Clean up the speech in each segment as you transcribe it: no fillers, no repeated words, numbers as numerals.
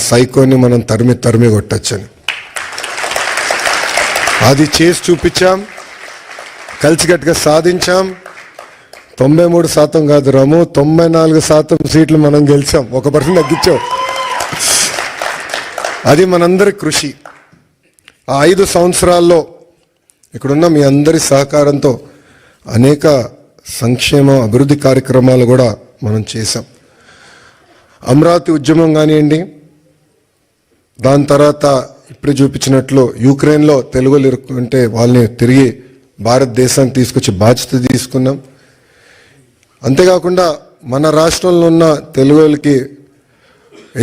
సైకోని మనం తరిమి కొట్టచ్చని అది చేసి చూపించాం, కలిసికట్టుగా సాధించాం. 93% కాదు రాము, 94% సీట్లు మనం గెలిచాం, 1% తగ్గించాం. అది మనందరి కృషి. ఆ 5 సంవత్సరాల్లో ఇక్కడున్న మీ అందరి సహకారంతో అనేక సంక్షేమ అభివృద్ధి కార్యక్రమాలు కూడా మనం చేశాం. అమరావతి ఉద్యమం కానివ్వండి, దాని తర్వాత ఇప్పుడు చూపించినట్లు యుక్రెయిన్లో తెలుగులు ఇరుక్కుంటే వాళ్ళని తిరిగి భారతదేశానికి తీసుకొచ్చి బాధ్యత తీసుకున్నాం. అంతేకాకుండా మన రాష్ట్రంలో ఉన్న తెలుగులకి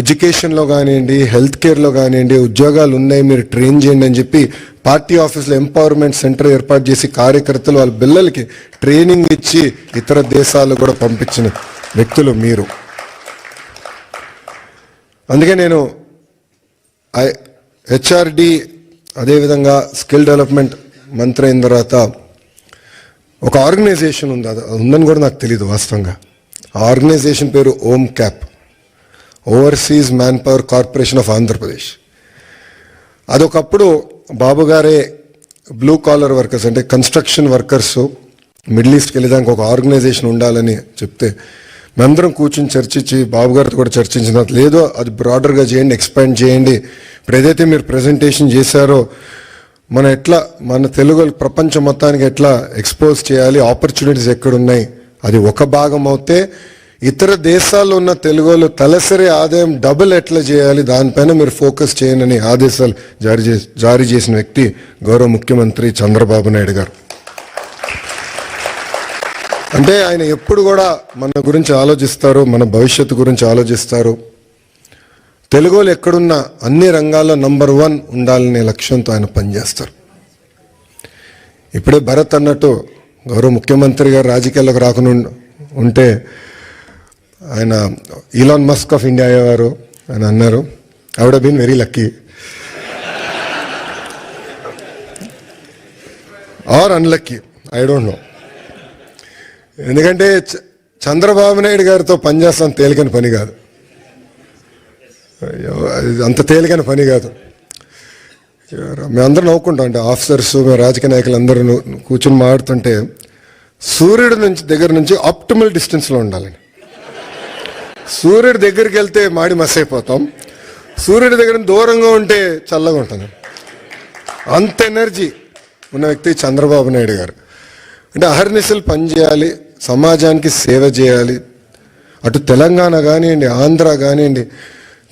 ఎడ్యుకేషన్లో కానివ్వండి, హెల్త్ కేర్లో కానివ్వండి ఉద్యోగాలు ఉన్నాయి, మీరు ట్రైన్ చేయండి అని చెప్పి పార్టీ ఆఫీస్లో ఎంపవర్మెంట్ సెంటర్ ఏర్పాటు చేసి కార్యకర్తలు వాళ్ళ పిల్లలకి ట్రైనింగ్ ఇచ్చి ఇతర దేశాలు కూడా పంపించిన వ్యక్తులు మీరు. అందుకే నేను హెచ్ఆర్డి అదేవిధంగా స్కిల్ డెవలప్మెంట్ మంత్రి అయిన తర్వాత ఒక ఆర్గనైజేషన్ ఉంది, అది ఉందని కూడా నాకు తెలియదు వాస్తవంగా. ఆ ఆర్గనైజేషన్ పేరు OMCAP, overseas man power corporation of Andhra Pradesh. అదొకప్పుడు బాబు గారే బ్లూ కాలర్ వర్కర్స్ అంటే కన్స్ట్రక్షన్ వర్కర్స్ మిడిల్ ఈస్ట్కి వెళ్ళేదానికి ఒక ఆర్గనైజేషన్ ఉండాలని చెప్తే మేమందరం కూర్చొని చర్చించి బాబు గారితో కూడా చర్చించిన లేదో అది బ్రాడర్గా చేయండి, ఎక్స్పాండ్ చేయండి. ఇప్పుడు ఏదైతే మీరు ప్రజెంటేషన్ చేశారో మన తెలుగు ప్రపంచం మొత్తానికి ఎట్లా ఎక్స్పోజ్ చేయాలి, ఆపర్చునిటీస్ ఎక్కడున్నాయి, అది ఒక భాగం అవుతే ఇతర దేశాల్లో ఉన్న తెలుగులు తలసరి ఆదాయం డబుల్ ఎట్లా చేయాలి దానిపైన మీరు ఫోకస్ చేయండి ఆదేశాలు జారీ చేసిన వ్యక్తి గౌరవ ముఖ్యమంత్రి చంద్రబాబు నాయుడు గారు. అంటే ఆయన ఎప్పుడు కూడా మన గురించి ఆలోచిస్తారు, మన భవిష్యత్తు గురించి ఆలోచిస్తారు. తెలుగులు ఎక్కడున్నా అన్ని రంగాల్లో నంబర్ 1 ఉండాలనే లక్ష్యంతో ఆయన పనిచేస్తారు. ఇప్పుడే భరత్ అన్నట్టు గౌరవ ముఖ్యమంత్రి గారు రాజకీయాల్లోకి రాకుండా ఉంటే ఆయన ఈలాన్ మస్క్ ఆఫ్ ఇండియా అయ్యేవారు ఆయన అన్నారు. I would have been very lucky or unlucky, I don't know. ఎందుకంటే చంద్రబాబు నాయుడు గారితో పనిచేస్తాం తేలికని పని కాదు, అంత తేలికైన పని కాదు. మేమందరం నవ్వుకుంటాం అంటే ఆఫీసర్స్ మేము రాజకీయ నాయకులు అందరూ కూర్చొని మాట్లాడుతుంటే సూర్యుడి దగ్గర నుంచి ఆప్టిమల్ డిస్టెన్స్లో ఉండాలని. సూర్యుడి దగ్గరికి వెళ్తే మాడి మస్ అయిపోతాం, సూర్యుడి దగ్గర దూరంగా ఉంటే చల్లగా ఉంటుంది. అంత ఎనర్జీ ఉన్న వ్యక్తి చంద్రబాబు నాయుడు గారు. అంటే అహర్నిశలు పనిచేయాలి, సమాజానికి సేవ చేయాలి. అటు తెలంగాణ కానివ్వండి, ఆంధ్ర కానివ్వండి,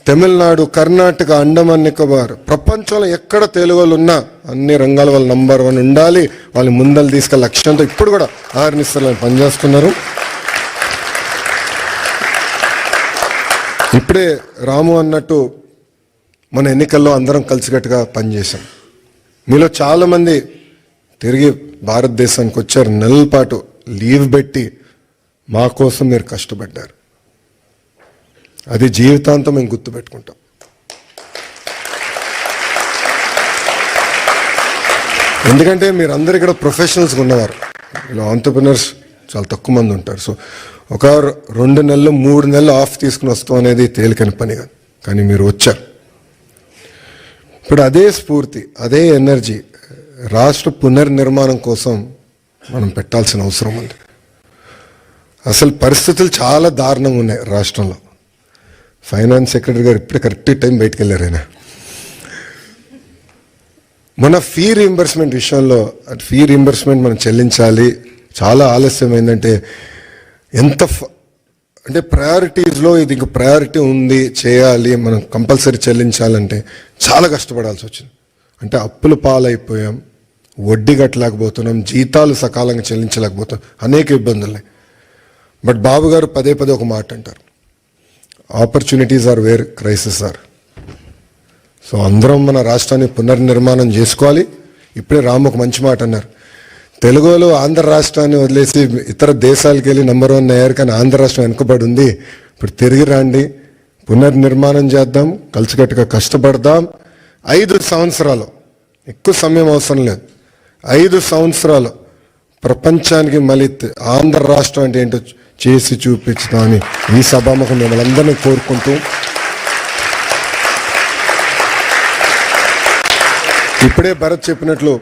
తమిళనాడు, కర్ణాటక, అండమాన్ నికోబార్ ప్రపంచంలో ఎక్కడ తెలుగులు ఉన్నా అన్ని రంగాల వాళ్ళు నంబర్ 1 ఉండాలి, వాళ్ళు ముందలు తీసుకెళ్ళే లక్ష్యంతో ఇప్పుడు కూడా అహర్నిశలు పనిచేస్తున్నారు. ఇప్పుడే రాము అన్నట్టు మన ఎన్నికల్లో అందరం కలిసికట్టుగా పనిచేశాం. మీలో చాలామంది తిరిగి భారతదేశానికి వచ్చారు, నెలల పాటు లీవ్ పెట్టి మా కోసం మీరు కష్టపడ్డారు. అది జీవితాంతం మేము గుర్తుపెట్టుకుంటాం. ఎందుకంటే మీరందరూ ఇక్కడ ప్రొఫెషనల్స్గా ఉన్నవారు, ఇలా ఆంటర్‌ప్రెన్యూర్స్ చాలా తక్కువ మంది ఉంటారు. సో ఒక 2 నెలలు 3 నెలలు ఆఫ్ తీసుకుని వస్తాం అనేది తేలికని పని కాదు, కానీ మీరు వచ్చారు. ఇప్పుడు అదే స్ఫూర్తి, అదే ఎనర్జీ రాష్ట్ర పునర్నిర్మాణం కోసం మనం పెట్టాల్సిన అవసరం ఉంది. అసలు పరిస్థితులు చాలా దారుణంగా ఉన్నాయి రాష్ట్రంలో. ఫైనాన్స్ సెక్రటరీ గారు ఇప్పుడే కరెక్ట్ టైం బయటకు వెళ్ళారు. ఆయన మన ఫీ రీయింబర్స్మెంట్ విషయంలో ఫీ రీయింబర్స్మెంట్ మనం చెల్లించాలి, చాలా ఆలస్యమైందంటే అంటే ప్రయారిటీస్లో ఇది ఇంక ప్రయారిటీ ఉంది, చేయాలి, మనం కంపల్సరీ చెల్లించాలంటే చాలా కష్టపడాల్సి వచ్చింది. అంటే అప్పుల పాలైపోయాం, వడ్డీ కట్టలేకపోతున్నాం, జీతాలు సకాలంగా చెల్లించలేకపోతున్నాం, అనేక ఇబ్బందులు. బట్ బాబు గారు పదే ఒక మాట అంటారు, opportunities are where crisis are. So అందరం మన రాష్ట్రాన్ని పునర్నిర్మాణం చేసుకోవాలి. ఇప్పుడే రాము ఒక మంచి మాట అన్నారు, తెలుగులో ఆంధ్ర రాష్ట్రాన్ని వదిలేసి ఇతర దేశాలకు వెళ్ళి నంబర్ 1 అయ్యారు, కానీ ఆంధ్ర రాష్ట్రం వెనుకబడి ఉంది. ఇప్పుడు తిరిగి రండి, పునర్నిర్మాణం చేద్దాం, కలిసికట్టుగా కష్టపడదాం. 5 సంవత్సరాలు, ఎక్కువ సమయం అవసరం లేదు, 5 సంవత్సరాలు ప్రపంచానికి మళ్ళీ ఆంధ్ర రాష్ట్రం అంటే ఏంటో చేసి చూపించుతామని ఈ సభాముఖం మిమ్మల్ని అందరినీ కోరుకుంటూ ఇప్పుడే భరత్ చెప్పినట్లు